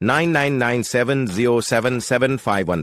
9997077751।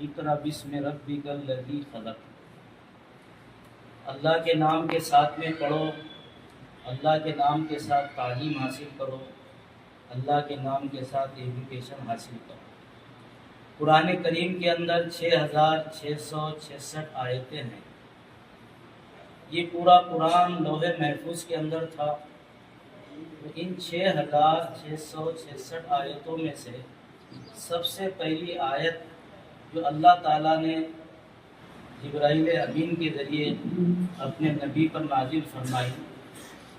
اقرأ بسم ربک الذی خلق۔ اللہ کے نام کے ساتھ میں پڑھو، اللہ کے نام کے ساتھ تعلیم حاصل کرو، اللہ کے نام کے ساتھ ایجوکیشن حاصل کرو۔ قرآن کریم کے اندر 6666 آیتیں ہیں۔ یہ پورا قرآن لوح محفوظ کے اندر تھا۔ تو ان 6666 آیتوں میں سے سب سے پہلی آیت جو اللہ تعالیٰ نے جبرائیل امین کے ذریعے اپنے نبی پر نازل فرمائی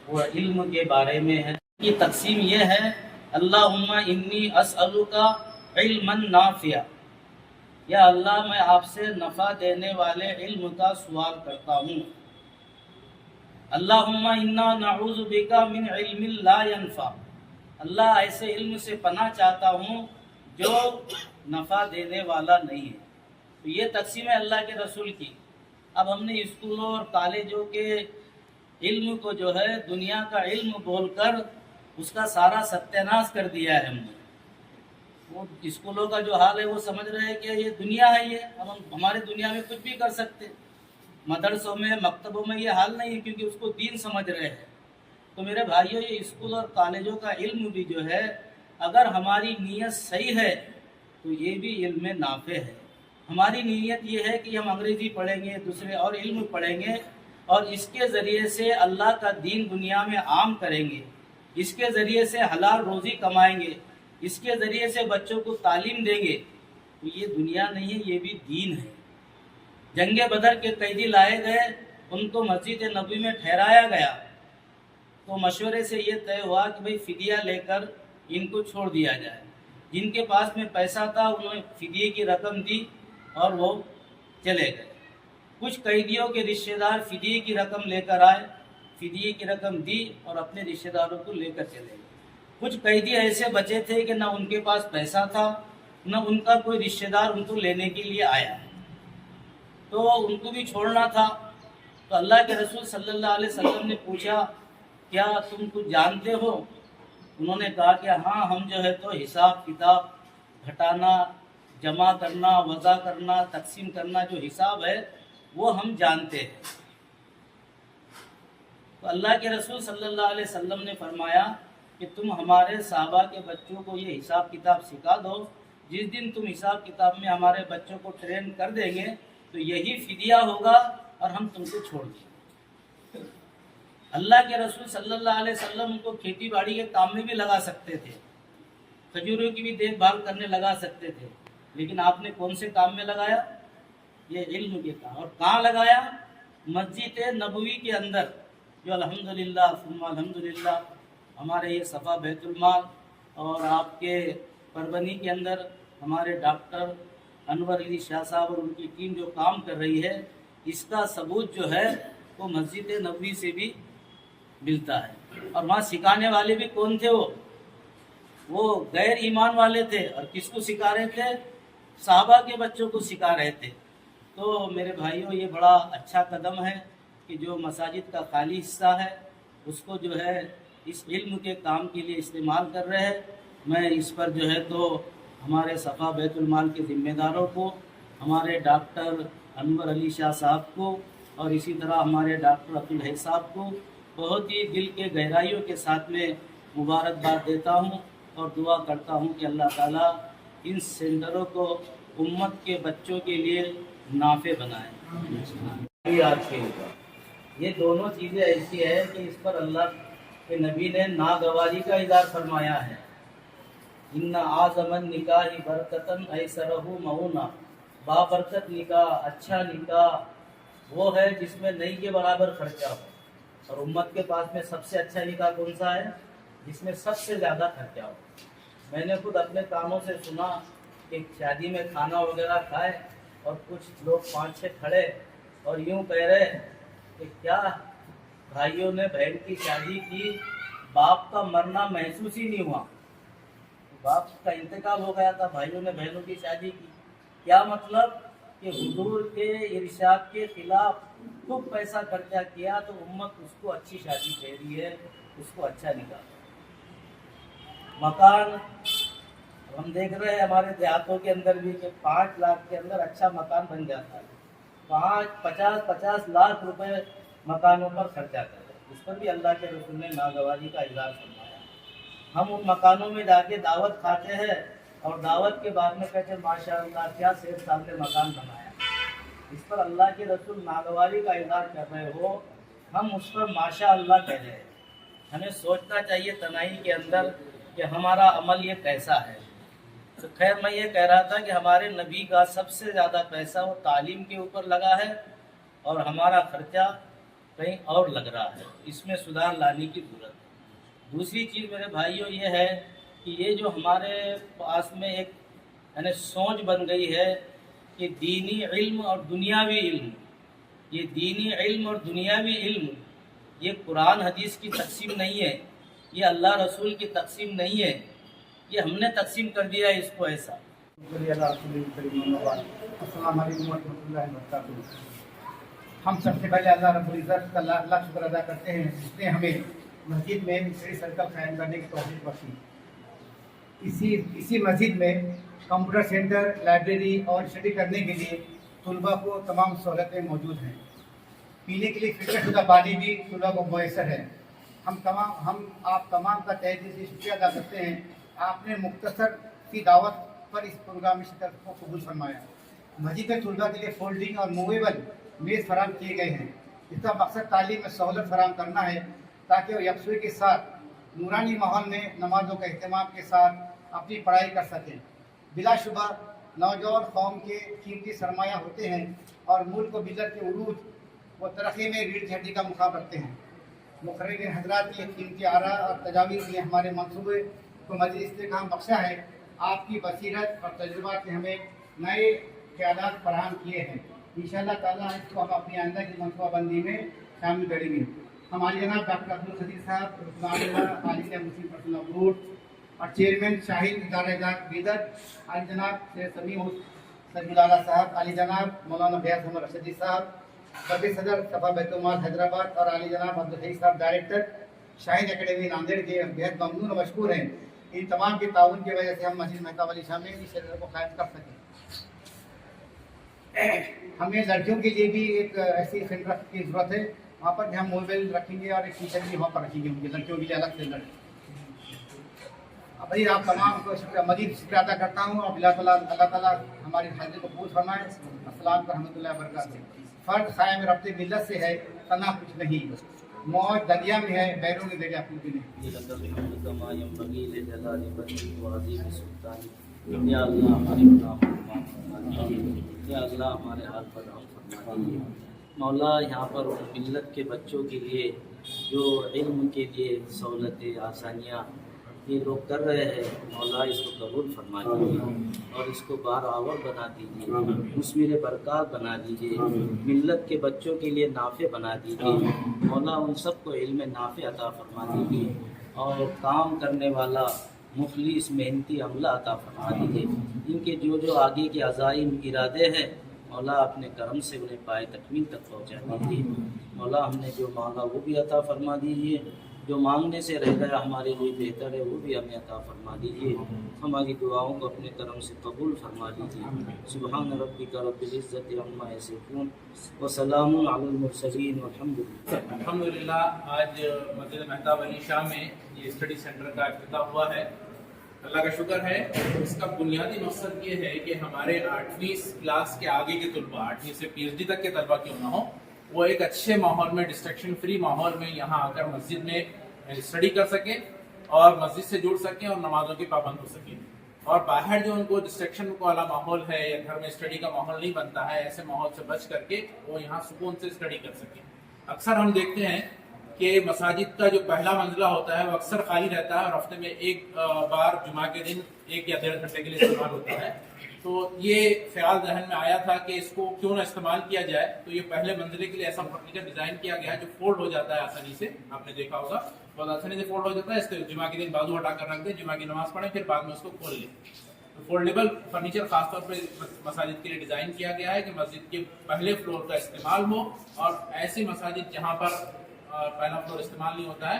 وہ علم کے بارے میں ہے۔ کی تقسیم یہ ہے، اللہم انی اسألک علما نافعا، یا اللہ میں آپ سے نفع دینے والے علم کا سوال کرتا ہوں۔ اللہم انا نعوذ بک من علم لا ينفع، اللہ ایسے علم سے پناہ چاہتا ہوں جو نفع دینے والا نہیں ہے۔ تو یہ تقسیم ہے اللہ کے رسول کی۔ اب ہم نے اسکولوں اور کالجوں کے علم کو جو ہے دنیا کا علم بول کر اس کا سارا ستیاناش کر دیا ہے ہم نے۔ وہ اسکولوں کا جو حال ہے وہ سمجھ رہے ہیں کہ یہ دنیا ہے، یہ اب ہم ہمارے دنیا میں کچھ بھی کر سکتے۔ مدرسوں میں مکتبوں میں یہ حال نہیں ہے کیونکہ اس کو دین سمجھ رہے ہیں۔ تو میرے بھائیوں، یہ اسکول اور کالجوں کا علم بھی جو ہے اگر ہماری نیت صحیح ہے تو یہ بھی علم نافع ہے۔ ہماری نیت یہ ہے کہ ہم انگریزی پڑھیں گے، دوسرے اور علم پڑھیں گے اور اس کے ذریعے سے اللہ کا دین دنیا میں عام کریں گے، اس کے ذریعے سے حلال روزی کمائیں گے، اس کے ذریعے سے بچوں کو تعلیم دیں گے۔ تو یہ دنیا نہیں ہے، یہ بھی دین ہے۔ جنگ بدر کے قیدی لائے گئے، ان کو مسجد نبوی میں ٹھہرایا گیا تو مشورے سے یہ طے ہوا کہ بھئی فدیہ لے کر ان کو چھوڑ دیا جائے۔ جن کے پاس میں پیسہ تھا انہوں نے فدیے کی رقم دی اور وہ چلے گئے۔ کچھ قیدیوں کے رشتہ دار فدیے کی رقم لے کر آئے، فدیے کی رقم دی اور اپنے رشتہ داروں کو لے کر چلے گئے۔ کچھ قیدی ایسے بچے تھے کہ نہ ان کے پاس پیسہ تھا نہ ان کا کوئی رشتہ دار ان کو لینے کے لیے آیا، تو ان کو بھی چھوڑنا تھا۔ تو اللہ کے رسول صلی اللہ علیہ وسلم نے پوچھا، کیا تم کچھ جانتے ہو؟ انہوں نے کہا کہ ہاں، ہم جو ہے تو حساب کتاب گھٹانا، جمع کرنا، وضع کرنا، تقسیم کرنا جو حساب ہے وہ ہم جانتے ہیں۔ تو اللہ کے رسول صلی اللہ علیہ وسلم نے فرمایا کہ تم ہمارے صحابہ کے بچوں کو یہ حساب کتاب سکھا دو، جس دن تم حساب کتاب میں ہمارے بچوں کو ٹرین کر دیں گے تو یہی فدیہ ہوگا اور ہم تم کو چھوڑ دیں گے۔ اللہ کے رسول صلی اللہ علیہ وسلم ان کو کھیتی باڑی کے کام میں بھی لگا سکتے تھے، کھجوروں کی بھی دیکھ بھال کرنے لگا سکتے تھے، لیکن آپ نے کون سے کام میں لگایا؟ یہ علم کے کام۔ اور کہاں لگایا؟ مسجد نبوی کے اندر، جو الحمدللہ ثم الحمدللہ ہمارے یہ صفا بیت المال اور آپ کے پربنی کے اندر ہمارے ڈاکٹر انور علی شاہ صاحب اور ان کی ٹیم جو کام کر رہی ہے، اس کا ثبوت جو ہے وہ مسجد نبوی سے بھی ملتا ہے۔ اور وہاں سکھانے والے بھی کون تھے؟ وہ غیر ایمان والے تھے، اور کس کو سکھا رہے تھے؟ صحابہ کے بچوں کو سکھا رہے تھے۔ تو میرے بھائیوں، یہ بڑا اچھا قدم ہے کہ جو مساجد کا خالی حصہ ہے اس کو جو ہے اس علم کے کام کے لیے استعمال کر رہے ہیں۔ میں اس پر جو ہے تو ہمارے صفا بیت المال کے ذمہ داروں کو، ہمارے ڈاکٹر انور علی شاہ صاحب کو اور اسی طرح ہمارے ڈاکٹر عبدالحی صاحب کو بہت ہی دل کے گہرائیوں کے ساتھ میں مبارکباد دیتا ہوں اور دعا کرتا ہوں کہ اللہ تعالیٰ ان سینٹروں کو امت کے بچوں کے لیے نافع بنائے۔ آج کے اوپر یہ دونوں چیزیں ایسی ہیں کہ اس پر اللہ کے نبی نے ناگواری کا اظہار فرمایا ہے۔ ان اعظم النکاح برکتاً ایسرہ معونا، بابرکت نکاح، اچھا نکاح وہ ہے جس میں نہیں کے برابر خرچہ ہو۔ اور امت کے پاس میں سب سے اچھا نکاح کون سا ہے؟ جس میں سب سے زیادہ خرچہ ہو۔ میں نے خود اپنے کاموں سے سنا کہ شادی میں کھانا وغیرہ کھائے اور کچھ لوگ 5-6 کھڑے اور یوں کہہ رہے کہ کیا بھائیوں نے بہن کی شادی کی، باپ کا مرنا محسوس ہی نہیں ہوا، باپ کا انتقال ہو گیا تھا، بھائیوں نے بہنوں کی شادی کی۔ کیا مطلب؟ کہ حضور کے ارشاد کے خلاف خوب پیسہ خرچہ کیا تو امت اس کو اچھی شادی دے رہی ہے، اس کو اچھا نکاح۔ مکان ہم دیکھ رہے ہیں ہمارے دیہاتوں کے اندر بھی کہ 5 لاکھ کے اندر اچھا مکان بن جاتا ہے، 50 لاکھ روپے مکانوں پر خرچہ کرے، اس پر بھی اللہ کے رسول نے ناگواری کا اظہار فرمایا۔ ہم ان مکانوں میں جا کے دعوت کھاتے ہیں اور دعوت کے بعد میں کہتے ہیں ماشاء اللہ کیا سیف صاحب نے مکان بنایا، اس پر اللہ کے رسول ناگواری کا اظہار کر رہے ہو، ہم اس پر ماشاء اللہ کہہ رہے ہیں۔ ہمیں سوچنا چاہیے تنہائی کے اندر کہ ہمارا عمل یہ کیسا ہے۔ تو خیر میں یہ کہہ رہا تھا کہ ہمارے نبی کا سب سے زیادہ پیسہ وہ تعلیم کے اوپر لگا ہے اور ہمارا خرچہ کہیں اور لگ رہا ہے، اس میں سدھار لانے کی ضرورت ہے۔ دوسری چیز میرے بھائیوں یہ ہے کہ یہ جو ہمارے پاس میں ایک یعنی سوچ بن گئی ہے کہ دینی علم اور دنیاوی علم، یہ دینی علم اور دنیاوی علم یہ قرآن حدیث کی تقسیم نہیں ہے، یہ اللہ رسول کی تقسیم نہیں ہے، یہ ہم نے تقسیم کر دیا ہے اس کو ایسا۔ السلام علیکم ورحمۃ اللہ وبرکاتہ۔ ہم سب سے پہلے اللہ رب العزت کا اللہ شکر ادا کرتے ہیں جس نے ہمیں مسجد میں اسٹڈی سرکل قائم کرنے کی توفیق بخشی۔ اسی مسجد میں کمپیوٹر سینٹر، لائبریری اور اسٹڈی کرنے کے لیے طلباء کو تمام سہولتیں موجود ہیں۔ پینے کے لیے فلٹر شدہ پانی بھی طلباء کو میسر ہے۔ ہم آپ تمام کا تہہ دل سے شکریہ ادا کرتے ہیں، آپ نے مختصر سی دعوت پر اس پروگرام میں شرکت کو قبول فرمایا۔ مسجد میں طلباء کے لیے فولڈنگ اور موویبل میز فراہم کیے گئے ہیں، اس کا مقصد تعلیم میں سہولت فراہم کرنا ہے تاکہ وہ یکسوئی کے ساتھ نورانی ماحول میں نمازوں کا اہتمام کے ساتھ اپنی پڑھائی کر سکیں۔ بلا شبہ نوجوان قوم کے قیمتی سرمایہ ہوتے ہیں اور ملک و ملت کے عروج و ترقی میں ریڑھ کی ہڈی کا مقام رکھتے ہیں۔ مقررین حضرات کی قیمتی آراء اور تجاویز نے ہمارے منصوبے کو مزید استحکام بخشا ہے۔ آپ کی بصیرت اور تجربات نے ہمیں نئے خیالات فراہم کیے ہیں۔ انشاءاللہ تعالیٰ اس کو ہم اپنی آئندہ کی منصوبہ بندی میں شامل کریں گے۔ ہمارے جناب ڈاکٹر عبدالقدیر صاحب رکن عالیہ مسلم پرسنل بورڈ اور چیئرمین شاہین ادارہ جات بیدر، عالی جناب سید سمیع سرجلالہ صاحب، عالی جناب مولانا بیاض احمد رشدی صاحب، صدر صفا بیت المال حیدرآباد اور عالی جناب عبدالحی صاحب ڈائریکٹر شاہین اکیڈمی ناندیڑ کے بہت ممنون اور مشکور ہیں۔ ان تمام کے تعاون کی وجہ سے ہم مسجد مہتاب علی شاہ میں اس سینٹر کو قائم کر سکیں۔ ہمیں لڑکیوں کے لیے بھی ایک ایسی سینٹر کی ضرورت ہے، وہاں پر بھی ہم موبائل رکھیں گے اور ایک ٹیچر بھی وہاں پر رکھیں گے، ان کی لڑکیوں کے لیے الگ سینٹر۔ ابھی آپ تمام کو مزید شکریہ ادا کرتا ہوں اور اللہ تعالیٰ ہماری حاضری کو قبول فرمائے۔ السلام ورحمۃ اللہ وبرکاتہ۔ فرد خائم ربط ملت سے ہے، تنہا کچھ نہیں، موج دریا میں ہے، بیرون دریا کچھ بھی نہیں۔ یا اللہ ہمارے گناہوں کو معاف فرما دیجیے، یا اللہ ہمارے حال پر رحم فرما دیجیے۔ مولا یہاں پر ملت کے بچوں کے لیے جو علم کے لیے سہولتیں آسانیاں یہ لوگ کر رہے ہیں، مولا اس کو قبول فرما دیجیے اور اس کو بارآور بنا دیجیے، مثمر برکات بنا دیجیے، ملت کے بچوں کے لیے نافع بنا دیجیے۔ مولا ان سب کو علم نافع عطا فرما دیجیے اور کام کرنے والا مخلص محنتی عملہ عطا فرما دیجیے۔ ان کے جو آگے کے عزائم ارادے ہیں مولا اپنے کرم سے انہیں پائے تکمیل تک پہنچا دیجیے۔ مولا ہم نے جو مانگا وہ بھی عطا فرما دیجیے، جو مانگنے سے رہ گیا ہمارے لیے بہتر ہے وہ بھی ہمیں عطا فرما دیجیے۔ ہماری دعاؤں کو اپنے کرم سے قبول فرما دیجیے۔ سبحان ربک رب العزت عما یصفون وسلام علی المرسلین والحمد للہ۔ الحمدللہ آج مسجد مہتاب علی شاہ میں یہ اسٹڈی سینٹر کا افتتاح ہوا ہے۔ اللہ کا شکر ہے۔ اس کا بنیادی مقصد یہ ہے کہ ہمارے 8ویں کلاس کے آگے کے طلباء، 8ویں سے پی ایچ ڈی تک کے طلباء کیوں نہ ہوں، وہ ایک اچھے ماحول میں، ڈسٹریکشن فری ماحول میں یہاں آ کر مسجد میں اسٹڈی کر سکیں اور مسجد سے جڑ سکیں اور نمازوں کے پابند ہو سکیں۔ اور باہر جو ان کو ڈسٹریکشن والا ماحول ہے یا گھر میں اسٹڈی کا ماحول نہیں بنتا ہے، ایسے ماحول سے بچ کر کے وہ یہاں سکون سے اسٹڈی کر سکیں۔ اکثر ہم دیکھتے ہیں کہ مساجد کا جو پہلا منزلہ ہوتا ہے وہ اکثر خالی رہتا ہے اور ہفتے میں ایک بار جمعہ کے دن 1 یا 1.5 گھنٹے کے لیے استعمال ہوتا ہے۔ تو یہ خیال ذہن میں آیا تھا کہ اس کو کیوں نہ استعمال کیا جائے، تو یہ پہلے منزلے کے لیے ایسا فرنیچر ڈیزائن کیا گیا ہے جو فولڈ ہو جاتا ہے آسانی سے، آپ نے دیکھا ہوگا بہت آسانی سے فولڈ ہو جاتا ہے۔ اس کے جمعہ کے دن بازو ہٹا کر رکھ دیں، جمعہ کی نماز پڑھیں، پھر بعد میں اس کو کھول لیں۔ تو فولڈیبل فرنیچر خاص طور پہ مساجد کے لیے ڈیزائن کیا گیا ہے کہ مسجد کے پہلے فلور کا استعمال ہو، اور ایسی مساجد جہاں پر پہلا فلور استعمال نہیں ہوتا ہے